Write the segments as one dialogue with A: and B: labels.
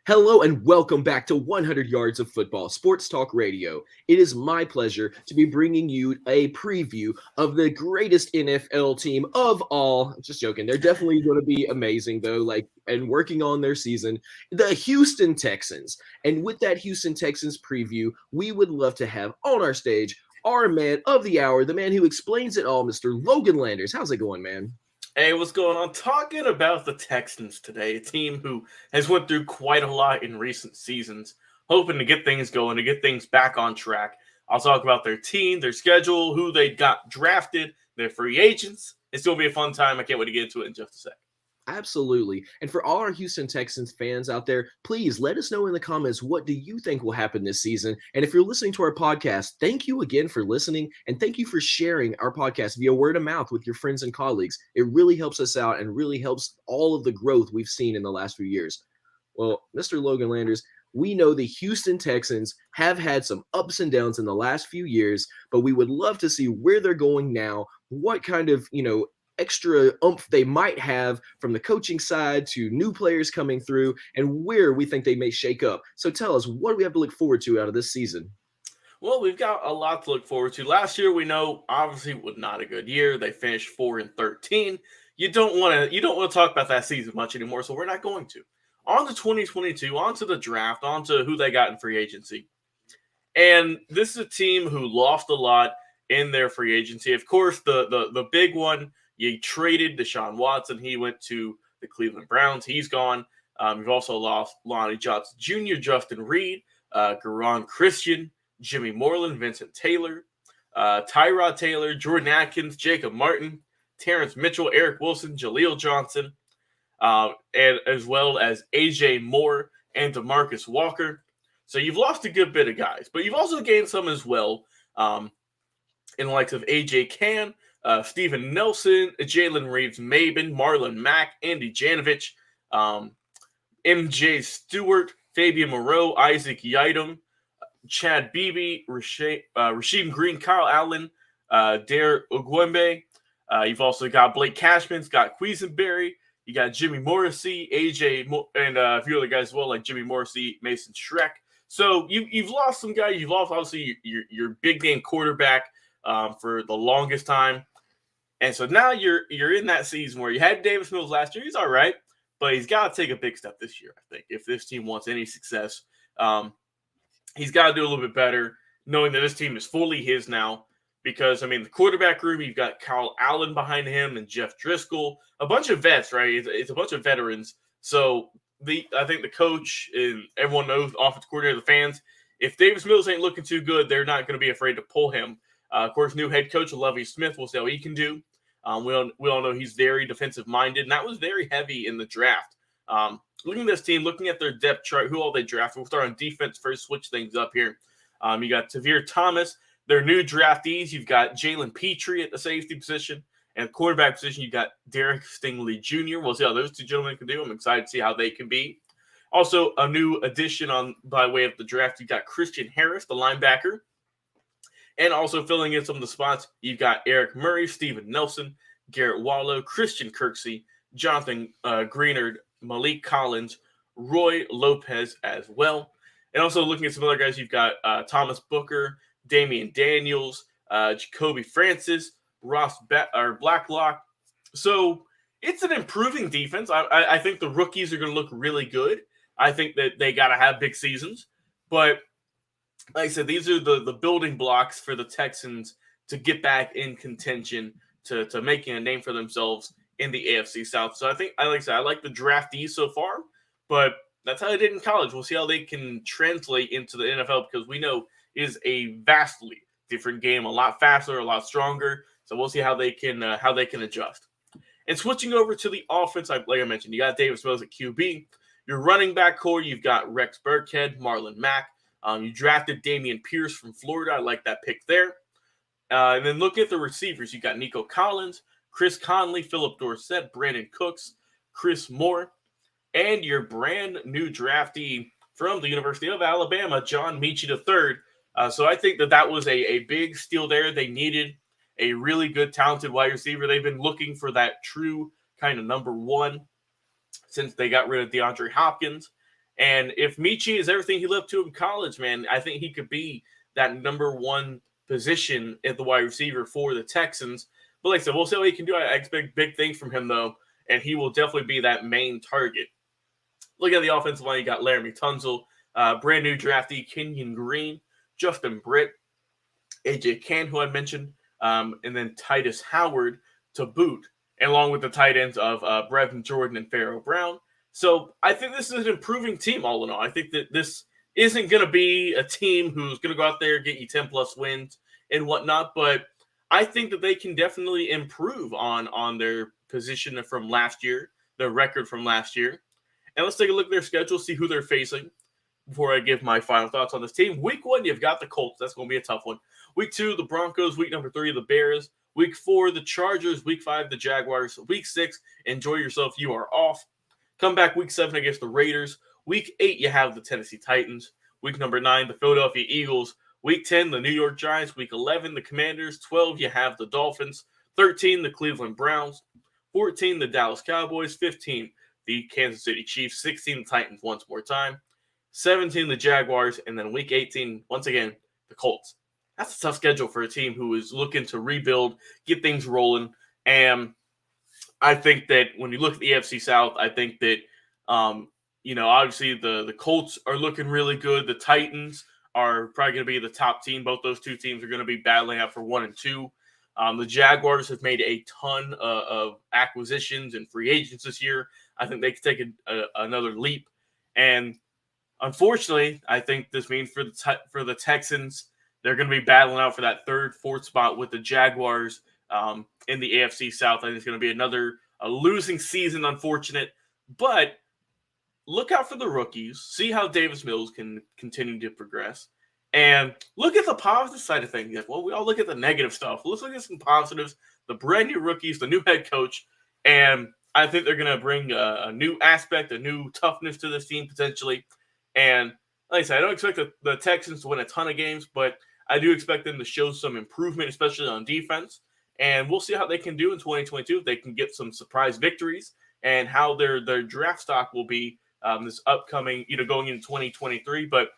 A: Hello and welcome back to 100 Yards of Football Sports Talk Radio. It is my pleasure to be bringing you a preview of the greatest NFL team of all. I'm just joking. They're definitely going to be amazing though, and working on their season, the Houston Texans. And with that Houston Texans preview, we would love to have on our stage our man of the hour, the man who explains it all, Mr. Logan Landers. How's it going, man?
B: Hey, what's going on? Talking about the Texans today, a team who has went through quite a lot in recent seasons, hoping to get things going, to get things back on track. I'll talk about their team, their schedule, who they got drafted, their free agents. It's going to be a fun time. I can't wait to get into it in just a sec.
A: Absolutely. And for all our Houston Texans fans out there, please let us know in the comments, what do you think will happen this season? And if you're listening to our podcast, thank you again for listening, and thank you for sharing our podcast via word of mouth with your friends and colleagues. It really helps us out and really helps all of the growth we've seen in the last few years. Well, Mr. Logan Landers, we know the Houston Texans have had some ups and downs in the last few years, but we would love to see where they're going now, what kind of, extra oomph they might have from the coaching side to new players coming through, and where we think they may shake up. So tell us, what do we have to look forward to out of this season?
B: Well, we've got a lot to look forward to. Last year, we know obviously was not a good year. They finished 4-13. You don't want to talk about that season much anymore, so we're not going to. On to 2022, on to the draft, on to who they got in free agency. And this is a team who lost a lot in their free agency. Of course, the big one, you traded Deshaun Watson. He went to the Cleveland Browns. He's gone. You've also lost Lonnie Johnson Jr., Justin Reed, Garon Christian, Jimmy Moreland, Vincent Taylor, Tyrod Taylor, Jordan Atkins, Jacob Martin, Terrence Mitchell, Eric Wilson, Jaleel Johnson, and as well as A.J. Moore and DeMarcus Walker. So you've lost a good bit of guys, but you've also gained some as well, in the likes of A.J. Cann, Steven Nelson, Jalen Reeves-Maybin, Marlon Mack, Andy Janovich, M.J. Stewart, Fabian Moreau, Isaac Yiadom, Chad Beebe, Rasheem Green, Kyle Allen, Derek Ogwembe. You've also got Blake Cashman, Scott Quisenberry. You got Jimmy Morrissey, AJ, and a few other guys as well, like Jimmy Morrissey, Mason Schreck. So you've lost some guys. You've lost, obviously, your big-name quarterback for the longest time. And so now you're in that season where you had Davis Mills last year. He's all right, but he's got to take a big step this year, I think, if this team wants any success. He's got to do a little bit better, knowing that this team is fully his now. Because, I mean, the quarterback room, you've got Kyle Allen behind him and Jeff Driscoll, a bunch of vets, right? It's a bunch of veterans. So I think the coach and everyone knows, offensive coordinator, the fans, if Davis Mills ain't looking too good, they're not going to be afraid to pull him. Of course, new head coach Lovie Smith, we'll see how he can do. We all know he's very defensive-minded, and that was very heavy in the draft. Looking at this team, looking at their depth chart, who all they drafted, we'll start on defense first, switch things up here. You got Tavir Thomas, their new draftees. You've got Jalen Petrie at the safety position, and quarterback position, you've got Derek Stingley Jr. We'll see how those two gentlemen can do. I'm excited to see how they can be. Also, a new addition by way of the draft, you've got Christian Harris, the linebacker. And also filling in some of the spots, you've got Eric Murray, Steven Nelson, Garrett Wallow, Christian Kirksey, Jonathan Greenard, Malik Collins, Roy Lopez as well. And also looking at some other guys, you've got Thomas Booker, Damian Daniels, Jacoby Francis, Ross Blacklock. So it's an improving defense. I think the rookies are going to look really good. I think that they got to have big seasons. But like I said, these are the building blocks for the Texans to get back in contention, to making a name for themselves in the AFC South. So I think, like I said, I like the draftees so far, but that's how they did in college. We'll see how they can translate into the NFL, because we know it is a vastly different game, a lot faster, a lot stronger. So we'll see how they can adjust. And switching over to the offense, like I mentioned, you got Davis Mills at QB. Your running back core, you've got Rex Burkhead, Marlon Mack. You drafted Dameon Pierce from Florida. I like that pick there. And then look at the receivers. You got Nico Collins, Chris Conley, Philip Dorsett, Brandon Cooks, Chris Moore, and your brand new draftee from the University of Alabama, John Mechie III. So I think that was a big steal there. They needed a really good, talented wide receiver. They've been looking for that true kind of number one since they got rid of DeAndre Hopkins. And if Michi is everything he lived to in college, man, I think he could be that number one position at the wide receiver for the Texans. But like I said, we'll see what he can do. I expect big things from him, though, and he will definitely be that main target. Look at the offensive line. You got Laramie Tunzel, brand new draftee Kenyon Green, Justin Britt, AJ Can, who I mentioned, and then Titus Howard to boot, along with the tight ends of Brevin Jordan and Pharaoh Brown. So I think this is an improving team all in all. I think that this isn't going to be a team who's going to go out there, get you 10-plus wins and whatnot, but I think that they can definitely improve on their position from last year, their record from last year. And let's take a look at their schedule, see who they're facing before I give my final thoughts on this team. Week 1, you've got the Colts. That's going to be a tough one. Week 2, the Broncos. Week number 3, the Bears. Week 4, the Chargers. Week 5, the Jaguars. Week 6, enjoy yourself. You are off. Come back week 7 against the Raiders. Week 8, you have the Tennessee Titans. Week number 9, the Philadelphia Eagles. Week 10, the New York Giants. Week 11, the Commanders. 12, you have the Dolphins. 13, the Cleveland Browns. 14, the Dallas Cowboys. 15, the Kansas City Chiefs. 16, the Titans once more time. 17, the Jaguars. And then week 18, once again, the Colts. That's a tough schedule for a team who is looking to rebuild, get things rolling. And I think that when you look at the AFC South, I think that, obviously the Colts are looking really good. The Titans are probably going to be the top team. Both those two teams are going to be battling out for 1 and 2. The Jaguars have made a ton of acquisitions and free agents this year. I think they could take another leap. And unfortunately, I think this means for the Texans, they're going to be battling out for that 3rd, 4th spot with the Jaguars in the AFC South. I think it's going to be another losing season, unfortunate. But look out for the rookies. See how Davis Mills can continue to progress. And look at the positive side of things. Well, we all look at the negative stuff. Let's look at some positives. The brand new rookies, the new head coach. And I think they're going to bring a new aspect, a new toughness to this team potentially. And like I said, I don't expect the Texans to win a ton of games, but I do expect them to show some improvement, especially on defense. And we'll see how they can do in 2022. If they can get some surprise victories and how their draft stock will be this upcoming, going into 2023. But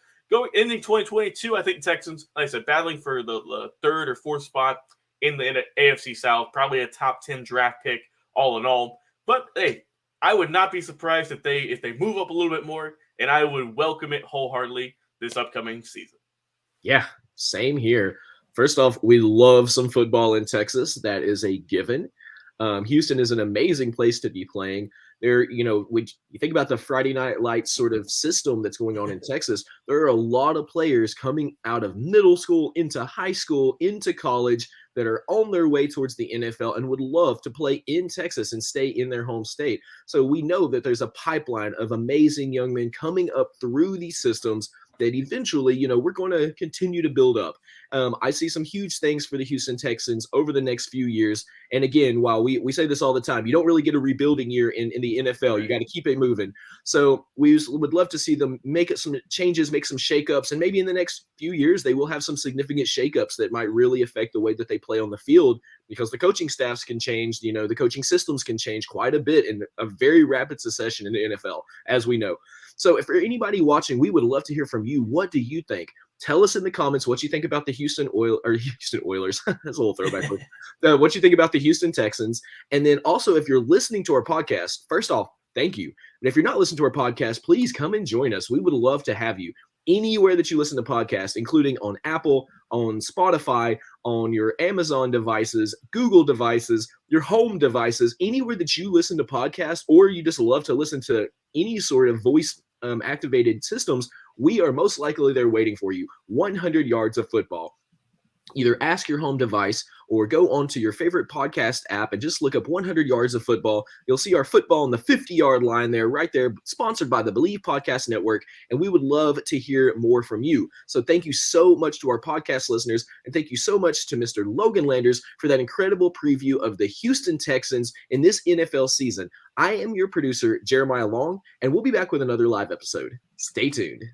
B: ending 2022, I think Texans, like I said, battling for the 3rd or 4th spot in the AFC South, probably a top 10 draft pick all in all. But hey, I would not be surprised if they move up a little bit more, and I would welcome it wholeheartedly this upcoming season.
A: Yeah, same here. First off, we love some football in Texas. That is a given. Houston is an amazing place to be playing. When you think about the Friday Night Lights sort of system that's going on in Texas, there are a lot of players coming out of middle school into high school, into college that are on their way towards the NFL and would love to play in Texas and stay in their home state. So we know that there's a pipeline of amazing young men coming up through these systems that eventually, we're going to continue to build up. I see some huge things for the Houston Texans over the next few years. And again, while we say this all the time, you don't really get a rebuilding year in the NFL. You got to keep it moving. So we would love to see them make some changes, make some shakeups, and maybe in the next few years, they will have some significant shakeups that might really affect the way that they play on the field, because the coaching staffs can change, the coaching systems can change quite a bit in a very rapid succession in the NFL, as we know. So if for anybody watching, we would love to hear from you. What do you think? Tell us in the comments what you think about the Houston Oilers. That's a little throwback. What you think about the Houston Texans. And then also, if you're listening to our podcast, first off, thank you. And if you're not listening to our podcast, please come and join us. We would love to have you anywhere that you listen to podcasts, including on Apple, on Spotify, on your Amazon devices, Google devices, your home devices, anywhere that you listen to podcasts, or you just love to listen to any sort of voice activated systems, we are most likely there waiting for you. 100 yards of football. Either ask your home device or go onto your favorite podcast app and just look up 100 yards of football. You'll see our football on the 50-yard line there, right there, sponsored by the Believe Podcast Network. And we would love to hear more from you. So thank you so much to our podcast listeners. And thank you so much to Mr. Logan Landers for that incredible preview of the Houston Texans in this NFL season. I am your producer, Jeremiah Long, and we'll be back with another live episode. Stay tuned.